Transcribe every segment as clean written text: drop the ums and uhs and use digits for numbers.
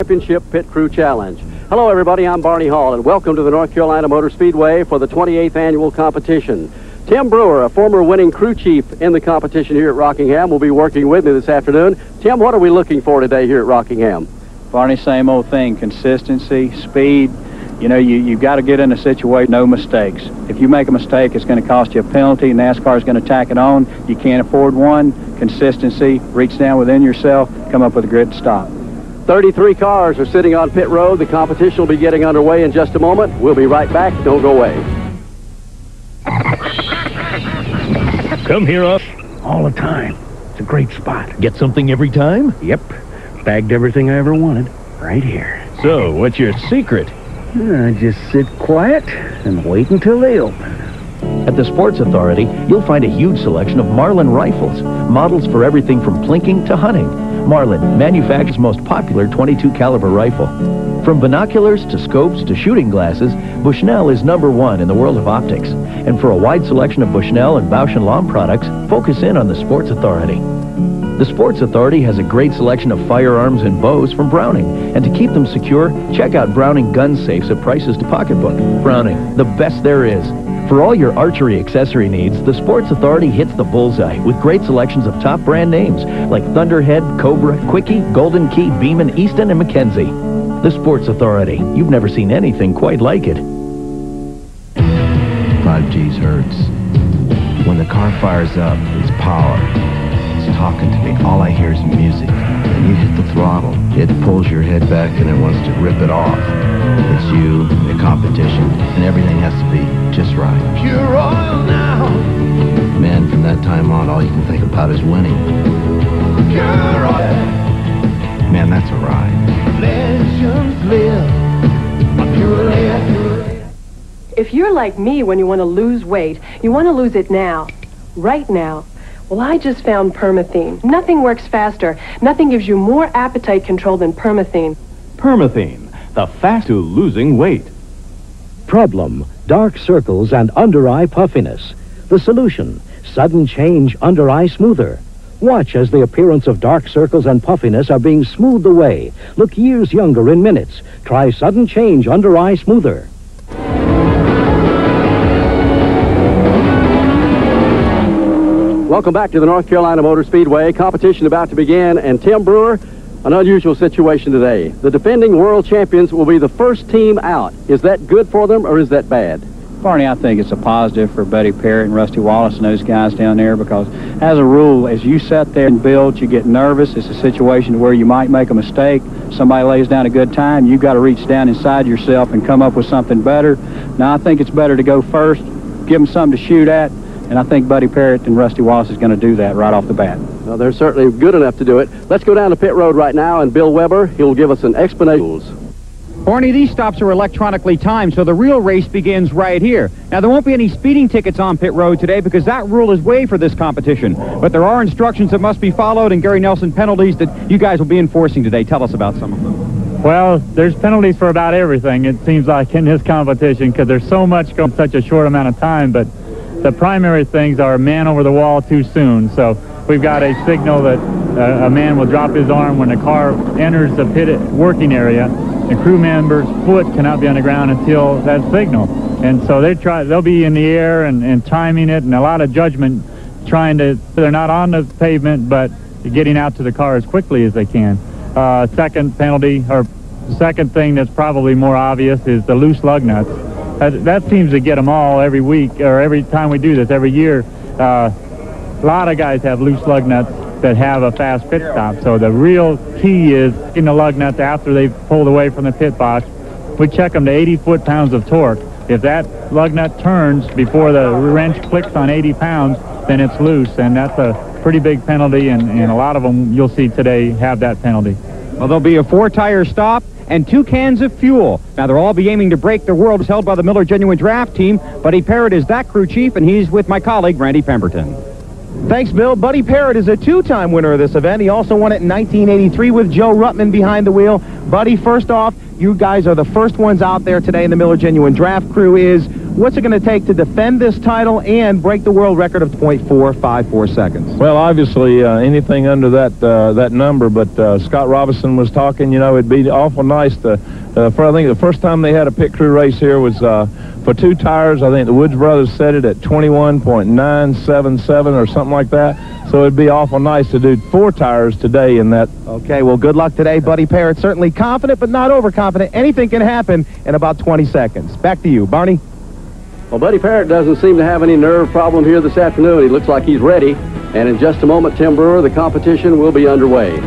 Championship Pit Crew Challenge. Hello everybody, I'm Barney Hall and welcome to the North Carolina Motor Speedway for the 28th annual competition. Tim Brewer, a former winning crew chief in the competition here at Rockingham, will be working with me this afternoon. Tim, what are we looking for today here at Rockingham? Barney, same old thing, consistency, speed. You know, you've got to get in a situation, no mistakes. If you make a mistake, it's going to cost you a penalty. NASCAR is going to tack it on. You can't afford one. Consistency, reach down within yourself, come up with a grit stop. 33 cars are sitting on pit road. The competition will be getting underway in just a moment. We'll be right back. Don't go away. Come here all the time. It's a great spot. Get something every time? Yep. Bagged everything I ever wanted right here. So, what's your secret? I just sit quiet and wait until they open. At the Sports Authority, you'll find a huge selection of Marlin rifles, models for everything from plinking to hunting. Marlin manufactures most popular .22 caliber rifle. From binoculars to scopes to shooting glasses, Bushnell is #1 in the world of optics. And for a wide selection of Bushnell and Bausch & Lomb products, focus in on the Sports Authority. The Sports Authority has a great selection of firearms and bows from Browning. And to keep them secure, check out Browning gun safes at prices to pocketbook. Browning, the best there is. For all your archery accessory needs, the Sports Authority hits the bullseye with great selections of top brand names like Thunderhead, Cobra, Quickie, Golden Key, Beeman, Easton, and McKenzie. The Sports Authority. You've never seen anything quite like it. 5G's hurts. When the car fires up, it's power. It's talking to me. All I hear is music. When you hit the throttle, it pulls your head back and it wants to rip it off. It's you, the competition, and everything has to be just right. Pure oil now. Man, from that time on, all you can think about is winning. Pure oil. Man, that's a ride. Legends live. Pure oil. If you're like me when you want to lose weight, you want to lose it now, right now. Well, I just found Permathene. Nothing works faster. Nothing gives you more appetite control than Permathene. Permathene, the fast to losing weight. Problem, dark circles and under-eye puffiness. The solution, sudden change under-eye smoother. Watch as the appearance of dark circles and puffiness are being smoothed away. Look years younger in minutes. Try sudden change under-eye smoother. Welcome back to the North Carolina Motor Speedway. Competition about to begin, and Tim Brewer, an unusual situation today. The defending world champions will be the first team out. Is that good for them, or is that bad? Barney, I think it's a positive for Buddy Parrott and Rusty Wallace and those guys down there because, as a rule, as you sit there and build, you get nervous. It's a situation where you might make a mistake. Somebody lays down a good time. You've got to reach down inside yourself and come up with something better. Now, I think it's better to go first, give them something to shoot at, and I think Buddy Parrott and Rusty Wallace is going to do that right off the bat. Well, they're certainly good enough to do it. Let's go down to pit road right now, and Bill Weber, he'll give us an explanation. Barney, these stops are electronically timed, so the real race begins right here. Now, there won't be any speeding tickets on pit road today because that rule is waived for this competition. But there are instructions that must be followed and Gary Nelson penalties that you guys will be enforcing today. Tell us about some of them. Well, there's penalties for about everything, it seems like, in this competition because there's so much going in such a short amount of time. But the primary things are man over the wall too soon. So we've got a signal that a man will drop his arm when the car enters the pit working area. The crew member's foot cannot be on the ground until that signal. And so they'll be in the air and timing it, and a lot of judgment they're not on the pavement, but getting out to the car as quickly as they can. Second penalty, or second thing that's probably more obvious, is the loose lug nuts. That seems to get them all every week, or every time we do this, every year. A lot of guys have loose lug nuts that have a fast pit stop. So the real key is getting the lug nuts after they've pulled away from the pit box. We check them to 80 foot-pounds of torque. If that lug nut turns before the wrench clicks on 80 pounds, then it's loose, and that's a pretty big penalty, and a lot of them you'll see today have that penalty. Well, there'll be a 4-tire stop and 2 cans of fuel. Now, they'll all be aiming to break the world held by the Miller Genuine Draft Team. Buddy Parrott is that crew chief, and he's with my colleague, Randy Pemberton. Thanks, Bill. Buddy Parrott is a 2-time winner of this event. He also won it in 1983 with Joe Ruttman behind the wheel. Buddy, first off, you guys are the first ones out there today, and the Miller Genuine Draft Crew is. What's it going to take to defend this title and break the world record of 0.454 seconds? Well, obviously, anything under that number, but Scott Robinson was talking, you know, it'd be awful nice to, I think the first time they had a pit crew race here was for 2 tires. I think the Woods brothers set it at 21.977 or something like that. So it'd be awful nice to do 4 tires today in that. Okay, well, good luck today, Buddy Parrott. Certainly confident, but not overconfident. Anything can happen in about 20 seconds. Back to you, Barney. Well, Buddy Parrott doesn't seem to have any nerve problem here this afternoon. He looks like he's ready. And in just a moment, Tim Brewer, the competition will be underway.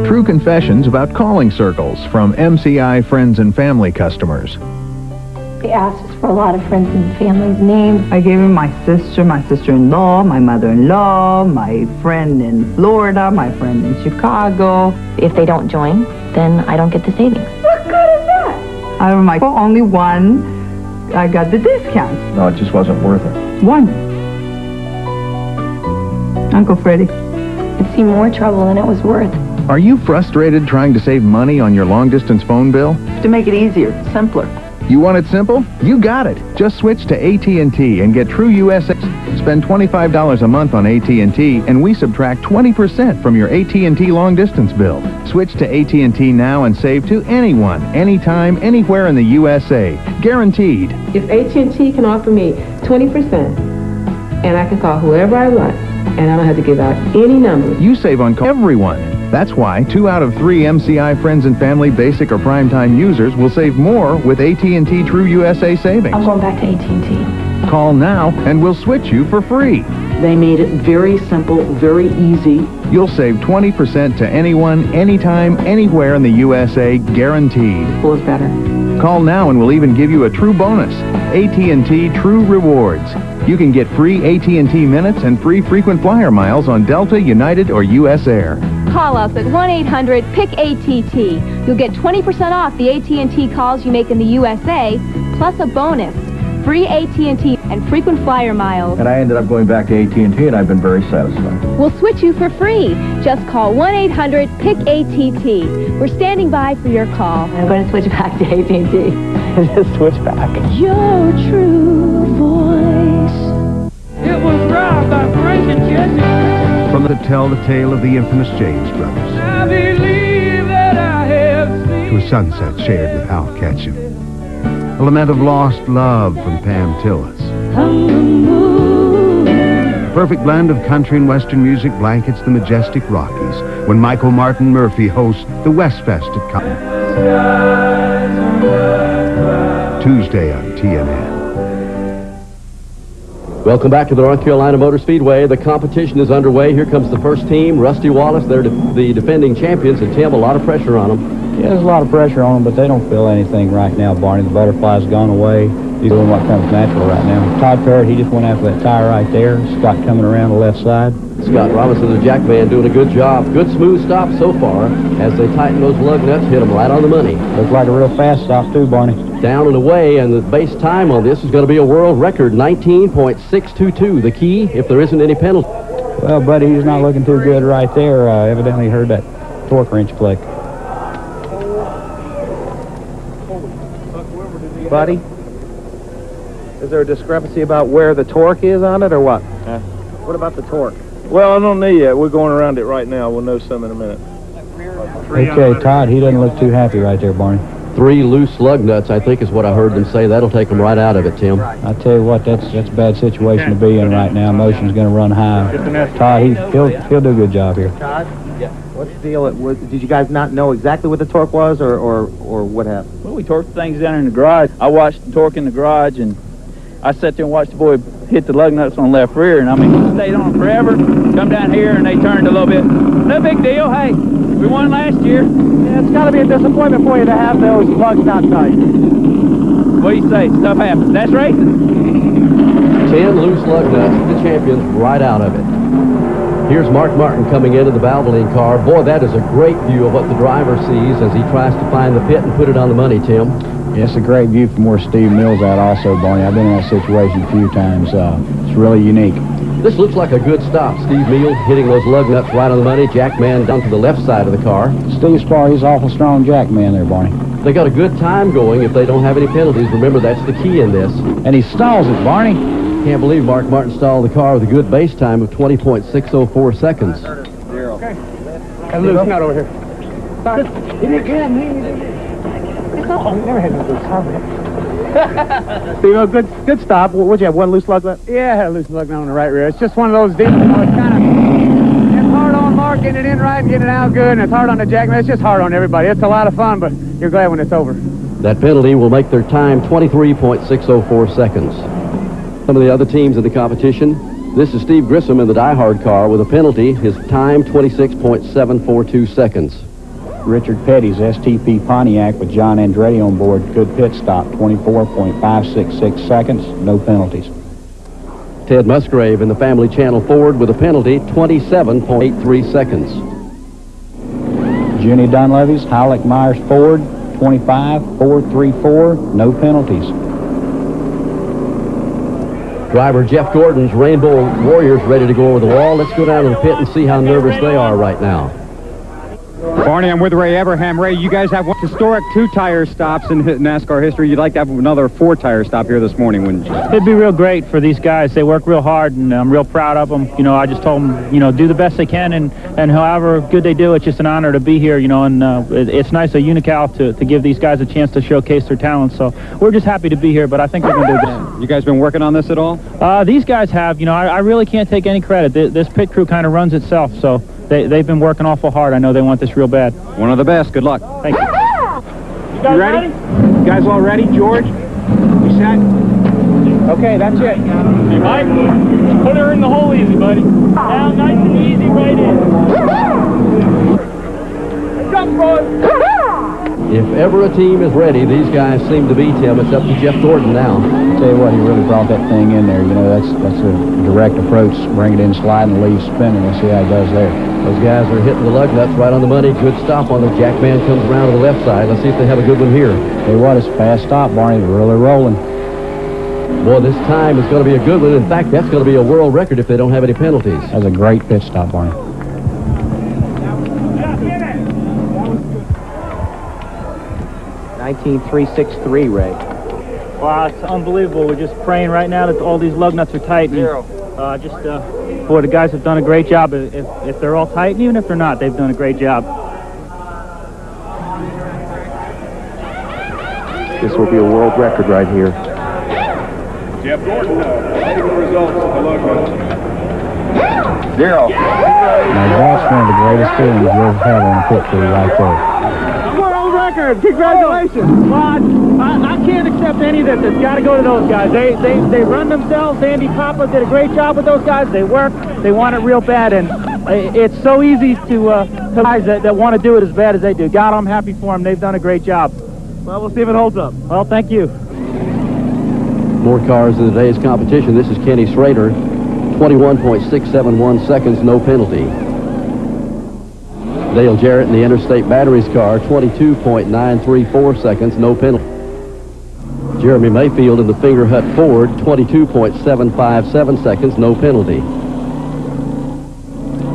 True confessions about calling circles from MCI friends and family customers. They asked us for a lot of friends and family's names. I gave him my sister, my sister-in-law, my mother-in-law, my friend in Florida, my friend in Chicago. If they don't join, then I don't get the savings. What good is that? Out of my only one, I got the discount. No, it just wasn't worth it. One. Uncle Freddie. It seemed more trouble than it was worth. Are you frustrated trying to save money on your long-distance phone bill? To make it easier, simpler. You want it simple? You got it. Just switch to AT&T and get True USA. Spend $25 a month on AT&T, and we subtract 20% from your AT&T long-distance bill. Switch to AT&T now and save to anyone, anytime, anywhere in the USA. Guaranteed. If AT&T can offer me 20%, and I can call whoever I want, and I don't have to give out any numbers. You save on call everyone. That's why 2 out of 3 MCI friends and family basic or primetime users will save more with AT&T True USA savings. I'm going back to AT&T. Call now and we'll switch you for free. They made it very simple, very easy. You'll save 20% to anyone, anytime, anywhere in the USA, guaranteed. Was better. Call now and we'll even give you a true bonus. AT&T True Rewards. You can get free AT&T minutes and free frequent flyer miles on Delta, United, or US Air. Call us at 1-800-PICK-ATT. You'll get 20% off the AT&T calls you make in the USA, plus a bonus. Free AT&T and frequent flyer miles. And I ended up going back to AT&T, and I've been very satisfied. We'll switch you for free. Just call 1-800-PICK-ATT. We're standing by for your call. I'm going to switch back to AT&T. Just switch back. Your true voice. It was robbed by Frank and Jesse. From the tell the tale of the infamous James Brothers. I believe that I have seen. To a sunset shared with Hal Ketchum. A lament of lost love from Pam Tillis. Perfect blend of country and western music blankets the majestic Rockies when Michael Martin Murphey hosts the Westfest at Cotton. Tuesday on TNN. Welcome back to the North Carolina Motor Speedway. The competition is underway. Here comes the first team, Rusty Wallace. They're the defending champions, and Tim, a lot of pressure on them. Yeah, there's a lot of pressure on them, but they don't feel anything right now, Barney. The butterfly's gone away. He's doing what comes natural right now. Todd Parrott, he just went after that tire right there. Scott coming around the left side. Scott Robinson, the Jackman, doing a good job. Good smooth stop so far as they tighten those lug nuts, hit them right on the money. Looks like a real fast stop too, Barney. Down and away, and the base time on this is going to be a world record, 19.622. The key, if there isn't any penalty. Well, buddy, he's not looking too good right there. Evidently heard that torque wrench click. Buddy, is there a discrepancy about where the torque is on it, or what? What about the torque? Well, I don't know yet. We're going around it right now. We'll know some in a minute. Okay, Todd, he doesn't look too happy right there, Barney. 3 loose lug nuts, I think is what I heard them say. That'll take them right out of it, Tim. I tell you what, that's a bad situation to be in right now. Motion's going to run high. Todd, he'll do a good job here. Todd? Yeah. What's the deal? Did you guys not know exactly what the torque was, or what happened? Well, we torqued things down in the garage. I watched the torque in the garage, and I sat there and watched the boy hit the lug nuts on the left rear, and I mean, he stayed on forever. Come down here, and they turned a little bit. No big deal. Hey, we won last year. Yeah, it's got to be a disappointment for you to have those lugs not tight. What do you say? Stuff happens. That's racing. 10 loose lug nuts, the champions right out of it. Here's Mark Martin coming into the Valvoline car. Boy, that is a great view of what the driver sees as he tries to find the pit and put it on the money, Tim. Yeah, it's a great view from where Steve Mills at also, Barney. I've been in that situation a few times. It's really unique. This looks like a good stop. Steve Mills hitting those lug nuts right on the money. Jackman down to the left side of the car. Steve Spar, he's awful strong Jackman there, Barney. They got a good time going if they don't have any penalties. Remember, that's the key in this. And he stalls it, Barney. Can't believe Mark Martin stalled the car with a good base time of 20.604 seconds. Okay. Got a loose nut over here. He didn't get me. Oh, we never had no good stop. Steve, good stop. What'd you have, one loose lug left? Yeah, I had a loose lug down on the right rear. It's just one of those deals, you know, it's hard on Mark getting it in right and getting it out good, and it's hard on the Jackman. It's just hard on everybody. It's a lot of fun, but you're glad when it's over. That penalty will make their time 23.604 seconds. Some of the other teams in the competition, this is Steve Grissom in the Die Hard car with a penalty. His time, 26.742 seconds. Richard Petty's STP Pontiac with John Andretti on board. Good pit stop, 24.566 seconds, no penalties. Ted Musgrave in the Family Channel Ford with a penalty, 27.83 seconds. Jenny Dunleavy's Howlick Myers Ford, 25.434, no penalties. Driver Jeff Gordon's Rainbow Warriors ready to go over the wall. Let's go down to the pit and see how nervous they are right now. Barney, I'm with Ray Abraham. Ray, you guys have historic 2-tire stops in NASCAR history. You'd like to have another 4-tire stop here this morning, wouldn't you? It'd be real great for these guys. They work real hard, and I'm real proud of them. You know, I just told them, you know, do the best they can, and however good they do, it's just an honor to be here, you know, and it's nice of Unocal to give these guys a chance to showcase their talents. So we're just happy to be here, but I think we're going to do good. You guys been working on this at all? These guys have. You know, I really can't take any credit. This pit crew kind of runs itself, so they've been working awful hard. I know they want this real bad. One of the best. Good luck. Thank you. You ready? You guys all ready? George? You set? Okay, that's it. Hey, Mike, put her in the hole easy, buddy. Now, nice and easy, right in. Jump, boys! If ever a team is ready, these guys seem to be, Tim. It's up to Jeff Gordon now. I'll tell you what, he really brought that thing in there. You know, that's a direct approach. Bring it in, slide, and leave spinning. Let's see how he does there. Those guys are hitting the lug nuts right on the money. Good stop on the Jackman. Comes around to the left side. Let's see if they have a good one here. Tell you what, it's a fast stop, Barney. They're really rolling. Boy, this time is going to be a good one. In fact, that's going to be a world record if they don't have any penalties. That's a great pit stop, Barney. 19.363, Ray. Wow, it's unbelievable. We're just praying right now that all these lug nuts are tight. And, boy, the guys have done a great job. If they're all tight, and even if they're not, they've done a great job. This will be a world record right here. Jeff Gordon, waiting for the results of the lug nuts. Now, that's one of the greatest feelings you'll have on a pit crew right there. World record! Congratulations! Well, I can't accept any of this. It's got to go to those guys. They run themselves. Andy Papa did a great job with those guys. They work. They want it real bad, and it's so easy to guys that want to do it as bad as they do. God, I'm happy for them. They've done a great job. Well, we'll see if it holds up. Well, thank you. More cars in today's competition. This is Kenny Schrader, 21.671 seconds, no penalty. Dale Jarrett in the Interstate Batteries car, 22.934 seconds, no penalty. Jeremy Mayfield in the Finger Hut Ford, 22.757 seconds, no penalty.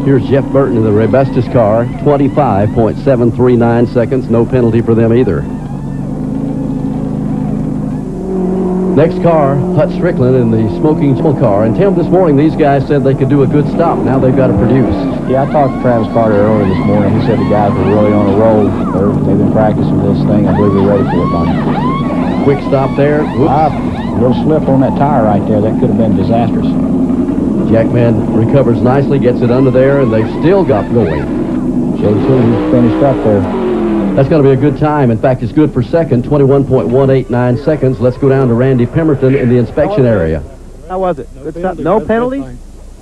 Here's Jeff Burton in the Rebestis car, 25.739 seconds, no penalty for them either. Next car, Hut Strickland in the Smoking Joe car. And Tim, this morning these guys said they could do a good stop. Now they've got to produce. Yeah, I talked to Travis Carter earlier this morning. He said the guys were really on a roll. They've been practicing this thing. I believe they're ready for it, Donnie. Quick stop there. A little slip on that tire right there. That could have been disastrous. Jackman recovers nicely, gets it under there, and they've still got going. Jay Silver's finished up there. That's going to be a good time. In fact, it's good for second, 21.189 seconds. Let's go down to Randy Pemberton in the inspection area. How was it? Good stuff. No penalties?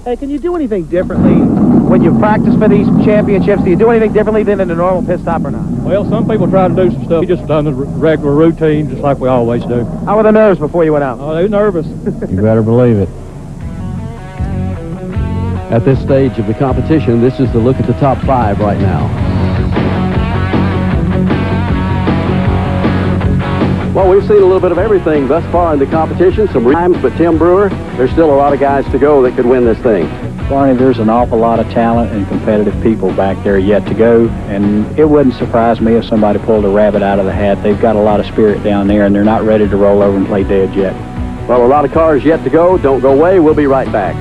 Hey, can you do anything differently when you practice for these championships? Do you do anything differently than in a normal pit stop or not? Well, some people try to do some stuff. We just done the regular routine, just like we always do. How were the nerves before you went out? Oh, they were nervous. You better believe it. At this stage of the competition, this is the look at the top 5 right now. Well, we've seen a little bit of everything thus far in the competition, some rhymes, but Tim Brewer, there's still a lot of guys to go that could win this thing. Barney, there's an awful lot of talent and competitive people back there yet to go, and it wouldn't surprise me if somebody pulled a rabbit out of the hat. They've got a lot of spirit down there, and they're not ready to roll over and play dead yet. Well, a lot of cars yet to go. Don't go away. We'll be right back.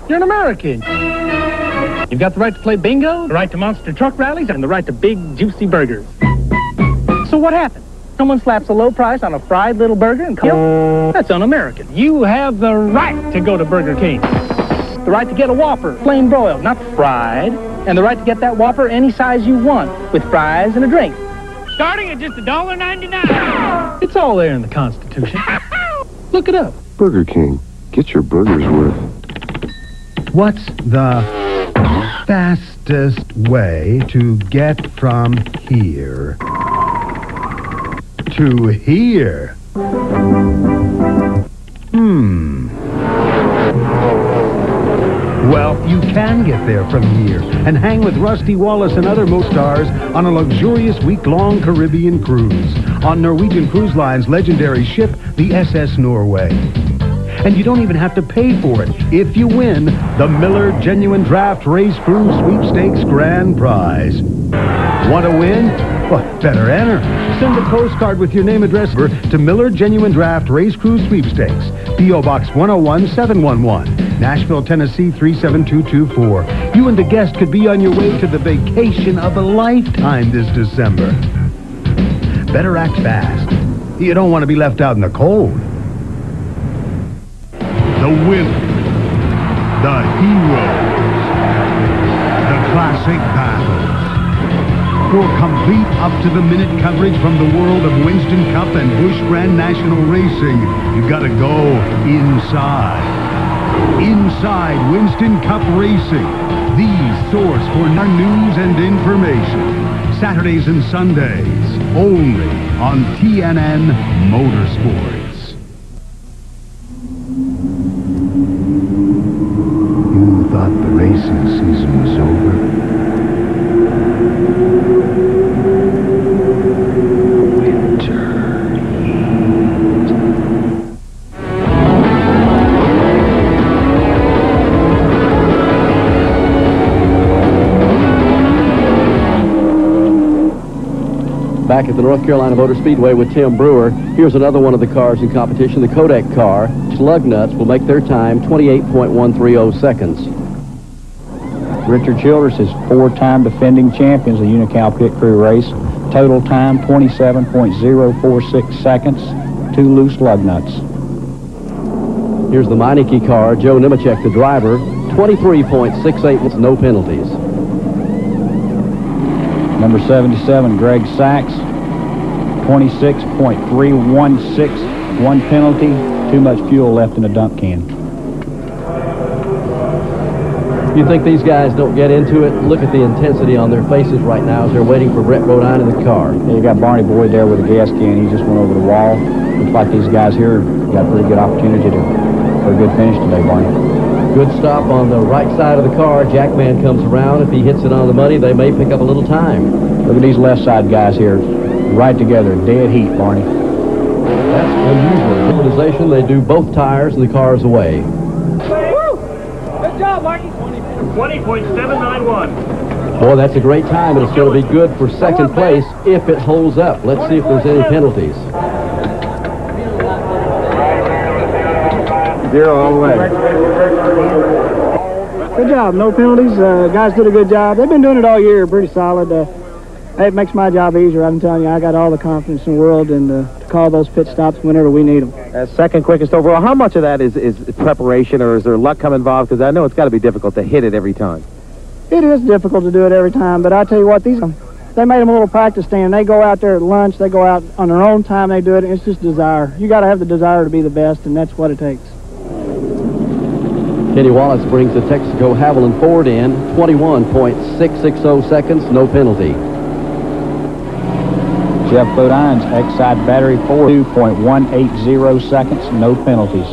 You're an American. You've got the right to play bingo, the right to monster truck rallies, and the right to big, juicy burgers. So what happened? Someone slaps a low price on a fried little burger and calls that's un-American. You have the right to go to Burger King. The right to get a Whopper, plain broiled, not fried. And the right to get that Whopper any size you want, with fries and a drink. Starting at just $1.99. It's all there in the Constitution. Look it up. Burger King. Get your burger's worth. What's the fastest way to get from here to here? Well, you can get there from here and hang with Rusty Wallace and other stars on a luxurious week-long Caribbean cruise on Norwegian Cruise Line's legendary ship, the SS Norway. And you don't even have to pay for it if you win the Miller Genuine Draft Race Cruise Sweepstakes Grand Prize. Want to win? Well, better enter. Send a postcard with your name, address to Miller Genuine Draft Race Cruise Sweepstakes, P.O. Box 101-711, Nashville, Tennessee 37224. You and the guest could be on your way to the vacation of a lifetime this December. Better act fast. You don't want to be left out in the cold. The winners, the heroes, the classic battles. For complete up-to-the-minute coverage from the world of Winston Cup and Busch Grand National Racing, you gotta go inside. Inside Winston Cup Racing, the source for news and information. Saturdays and Sundays, only on TNN Motorsports. You thought the racing season was over? Back at the North Carolina Motor Speedway with Tim Brewer. Here's another one of the cars in competition, the Kodak car. Lug Nuts will make their time 28.130 seconds. Richard Childress is four-time defending champions of the Unocal Pit Crew race. Total time 27.046 seconds. 2 loose lug nuts. Here's the Meineke car. Joe Nemechek, the driver. 23.68 with no penalties. Number 77, Greg Sachs, 26.316, 1 penalty, too much fuel left in the dump can. You think these guys don't get into it? Look at the intensity on their faces right now as they're waiting for Brett Rodine in the car. Yeah, you got Barney Boyd there with a gas can. He just went over the wall. Looks like these guys here got a pretty good opportunity for a good finish today, Barney. Good stop on the right side of the car. Jackman comes around. If he hits it on the money, they may pick up a little time. Look at these left side guys here, right together, dead heat, Barney. That's unusual. Organization, they do both tires and the car is away. Woo! Good job, Marky. 20.791. Boy, that's a great time, and it's going to be good for second place if it holds up. Let's see if there's any penalties. 0 all the way. Good job. No penalties. Guys did a good job. They've been doing it all year. Pretty solid. It makes my job easier. I'm telling you, I got all the confidence in the world and to call those pit stops whenever we need them. Second quickest overall. How much of that is preparation, or is there luck come involved? Because I know it's got to be difficult to hit it every time. It is difficult to do it every time, but I tell you what, they made them a little practice stand. They go out there at lunch. They go out on their own time. They do it, and it's just desire. You got to have the desire to be the best, and that's what it takes. Kenny Wallace brings the Texaco Haviland Ford in, 21.660 seconds, no penalty. Jeff Bodine's Exide Battery 4, 2.180 seconds, no penalties.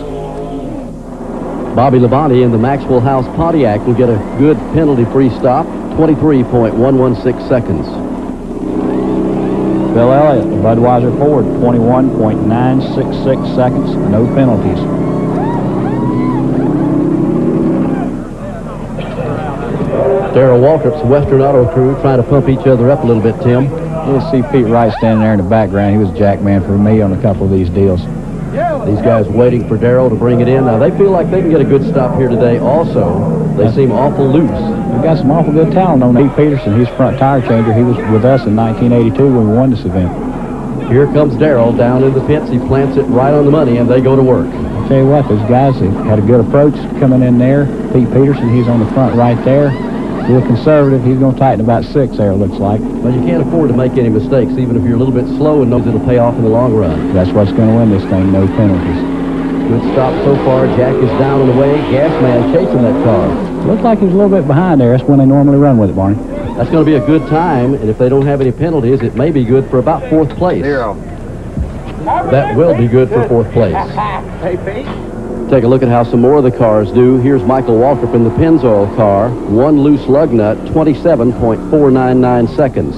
Bobby Labonte in the Maxwell House Pontiac will get a good penalty-free stop, 23.116 seconds. Bill Elliott, Budweiser Ford, 21.966 seconds, no penalties. Darrell Waltrip's Western Auto Crew trying to pump each other up a little bit, Tim. You'll see Pete Wright standing there in the background. He was jack man for me on a couple of these deals. These guys waiting for Darrell to bring it in. Now, they feel like they can get a good stop here today also. They seem awful loose. We've got some awful good talent on Pete Peterson. He's front tire changer. He was with us in 1982 when we won this event. Here comes Darrell down in the pits. He plants it right on the money, and they go to work. I'll tell you what, those guys have had a good approach coming in there. Pete Peterson, he's on the front right there. Real conservative. He's going to tighten about 6 there, it looks like. But you can't afford to make any mistakes, even if you're a little bit slow and knows it'll pay off in the long run. That's what's going to win this thing, no penalties. Good stop so far. Jack is down and away. Gasman chasing that car. Looks like he's a little bit behind there. That's when they normally run with it, Barney. That's going to be a good time, and if they don't have any penalties, it may be good for about 4th place. 0. That will be good for 4th place. Hey, Pete. Take a look at how some more of the cars do. Here's Michael Waltrip in the Pennzoil car. 1 loose lug nut, 27.499 seconds.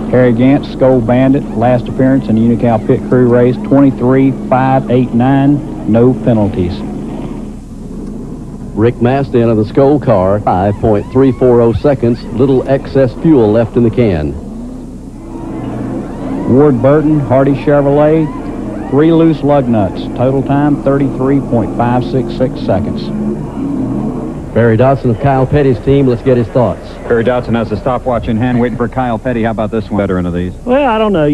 Harry Gant, Skull Bandit, last appearance in the Unocal Pit Crew race, 23.589, no penalties. Rick Mastin of the Skull car, 5.340 seconds, little excess fuel left in the can. Ward Burton, Hardy Chevrolet, 3 loose lug nuts, total time 33.566 seconds. Barry Dodson of Kyle Petty's team, let's get his thoughts. Barry Dodson has the stopwatch in hand, waiting for Kyle Petty. How about this one? Veteran of these. Well, I don't know.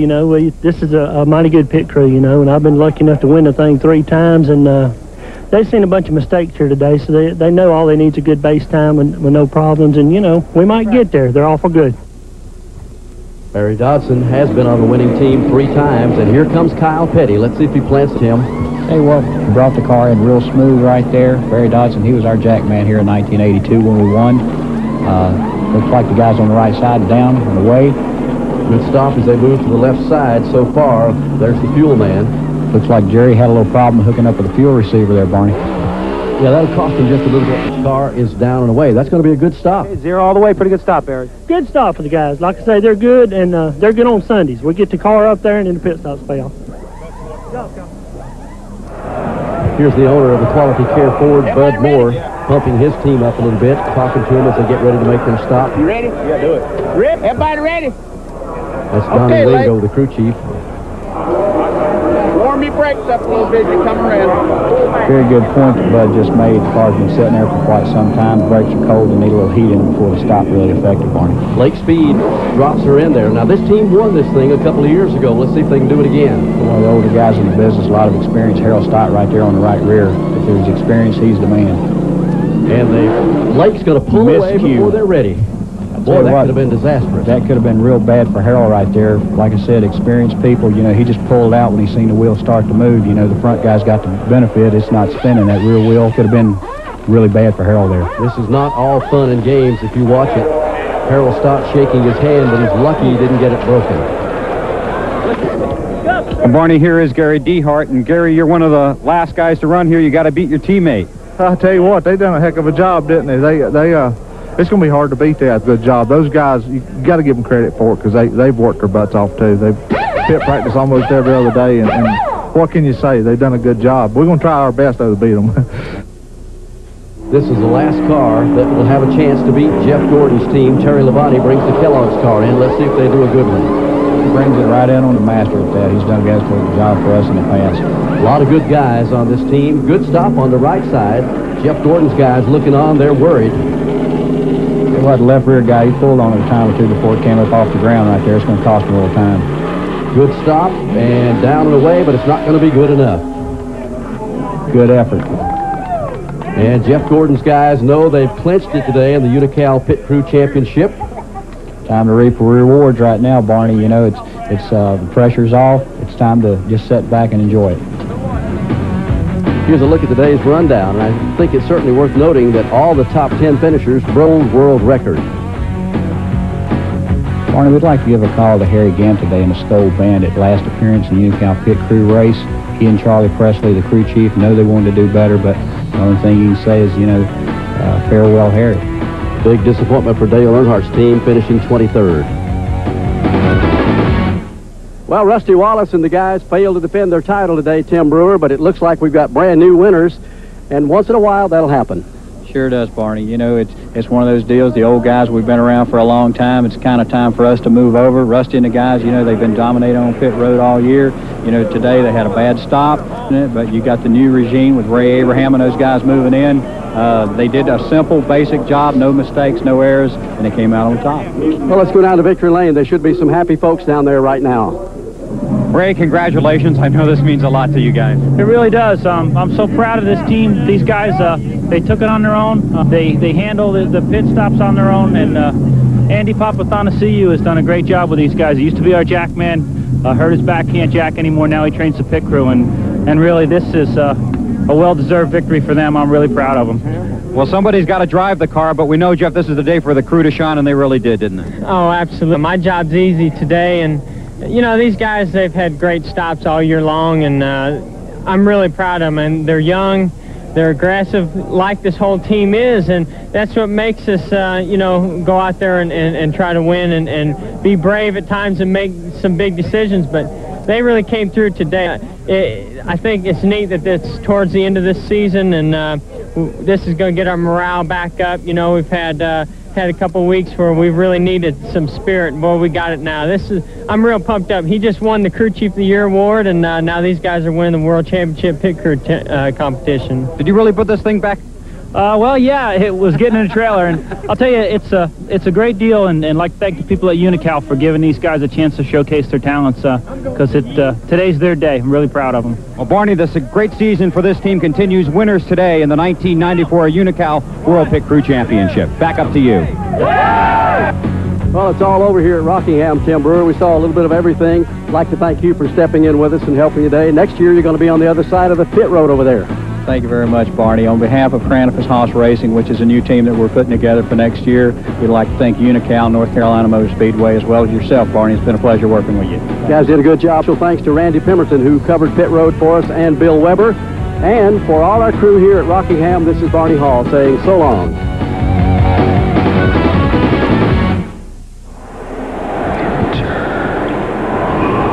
This is a mighty good pit crew, and I've been lucky enough to win the thing 3 times, and they've seen a bunch of mistakes here today, so they know all they need is a good base time with no problems, and, we might get there. They're awful good. Barry Dodson has been on the winning team 3 times, and here comes Kyle Petty. Let's see if he plants him. Hey, well, he brought the car in real smooth right there. Barry Dodson, he was our jack man here in 1982 when we won. Looks like the guys on the right side are down and away. Good stop as they move to the left side so far. There's the fuel man. Looks like Jerry had a little problem hooking up with the fuel receiver there, Barney. Yeah, that'll cost him just a little bit. The car is down and away. That's going to be a good stop. 0 all the way. Pretty good stop, Barry. Good stop for the guys. Like I say, they're good, and they're good on Sundays. We get the car up there, and then the pit stops pay off. Here's the owner of the Quality Care Ford, Bud Moore, pumping his team up a little bit, talking to them as they get ready to make their stop. You ready? Yeah, do it. Rip, everybody ready? That's Donnie Lingo, the crew chief. Warm your brakes up a little bit as you come around. Very good point that Bud just made. The car's been sitting there for quite some time. The brakes are cold and need a little heat in them before the stop really effective, Barney. Lake Speed drops her in there. Now, this team won this thing a couple of years ago. Let's see if they can do it again. One of the older guys in the business, a lot of experience. Harold Stott right there on the right rear. If there's experience, he's the man. And Lake's going to pull away before they're ready. Boy, that could have been disastrous. That could have been real bad for Harold right there. Like I said, experienced people, he just pulled out when he seen the wheel start to move. The front guy's got the benefit. It's not spinning. That rear wheel could have been really bad for Harold there. This is not all fun and games if you watch it. Harold Stott shaking his hand, but he's lucky he didn't get it broken. And Barney, here is Gary Dehart. And Gary, you're one of the last guys to run here. You got to beat your teammate. I'll tell you what, they done a heck of a job, didn't they? It's going to be hard to beat that good job. Those guys, you got to give them credit for it because they've worked their butts off, too. They pit practice almost every other day, and what can you say? They've done a good job. We're going to try our best, though, to beat them. This is the last car that will have a chance to beat Jeff Gordon's team. Terry Labonte brings the Kellogg's car in. Let's see if they do a good one. He brings it right in on the master at that. He's done a good job for us in the past. A lot of good guys on this team. Good stop on the right side. Jeff Gordon's guys looking on. They're worried. The left rear guy, he pulled on it a time or two before it came up off the ground right there. It's going to cost him a little time. Good stop and down and away, but it's not going to be good enough. Good effort. And Jeff Gordon's guys know they've clinched it today in the Unocal Pit Crew Championship. Time to reap the rewards right now, Barney. It's the pressure's off. It's time to just sit back and enjoy it. Here's a look at today's rundown, and I think it's certainly worth noting that all the top 10 finishers broke world record. Barney, we'd like to give a call to Harry Gant today in the Skull Bandit. Last appearance in the Unocal Pit Crew race. He and Charlie Presley, the crew chief, know they wanted to do better, but the only thing you can say is, farewell, Harry. Big disappointment for Dale Earnhardt's team, finishing 23rd. Well, Rusty Wallace and the guys failed to defend their title today, Tim Brewer, but it looks like we've got brand new winners, and once in a while that'll happen. Sure does, Barney. You know, it's one of those deals. The old guys, we've been around for a long time. It's kind of time for us to move over. Rusty and the guys, you know, they've been dominating on pit road all year. You know, today they had a bad stop, but you got the new regime with Ray Abraham and those guys moving in. They did a simple, basic job, no mistakes, no errors, and they came out on top. Well, let's go down to Victory Lane. There should be some happy folks down there right now. Ray, congratulations. I know this means a lot to you guys. It really does. I'm so proud of this team. These guys, they took it on their own. They handle the pit stops on their own, and Andy Papathanassiou has done a great job with these guys. He used to be our jack man, hurt his back, can't jack anymore. Now he trains the pit crew, and really this is a well-deserved victory for them. I'm really proud of them. Well, somebody's got to drive the car, but we know, Jeff, this is the day for the crew to shine, and they really did, didn't they? Oh, absolutely. My job's easy today, and you know, these guys, they've had great stops all year long, and I'm really proud of them. And they're young, they're aggressive, like this whole team is, and that's what makes us, you know, go out there and try to win and be brave at times and make some big decisions. But they really came through today. I think it's neat that it's towards the end of this season, and this is going to get our morale back up. You know, we've had a couple of weeks where we really needed some spirit. Boy, we got it now. I'm real pumped up. He just won the Crew Chief of the Year award, and now these guys are winning the World Championship Pit Crew competition. Did you really put this thing back? Well, yeah, it was getting in the trailer, and I'll tell you, it's a great deal, and like to thank the people at Unocal for giving these guys a chance to showcase their talents, because today's their day. I'm really proud of them. Well, Barney, this great season for this team continues. Winners today in the 1994 Unocal World Pit Crew Championship. Back up to you. Well, it's all over here at Rockingham, Tim Brewer. We saw a little bit of everything. I'd like to thank you for stepping in with us and helping today. Next year, you're going to be on the other side of the pit road over there. Thank you very much, Barney. On behalf of Cranifus Haas Racing, which is a new team that we're putting together for next year, we'd like to thank Unocal, North Carolina Motor Speedway, as well as yourself, Barney. It's been a pleasure working with you. You guys did a good job. So thanks to Randy Pemberton, who covered pit road for us, and Bill Weber. And for all our crew here at Rockingham, this is Barney Hall saying so long.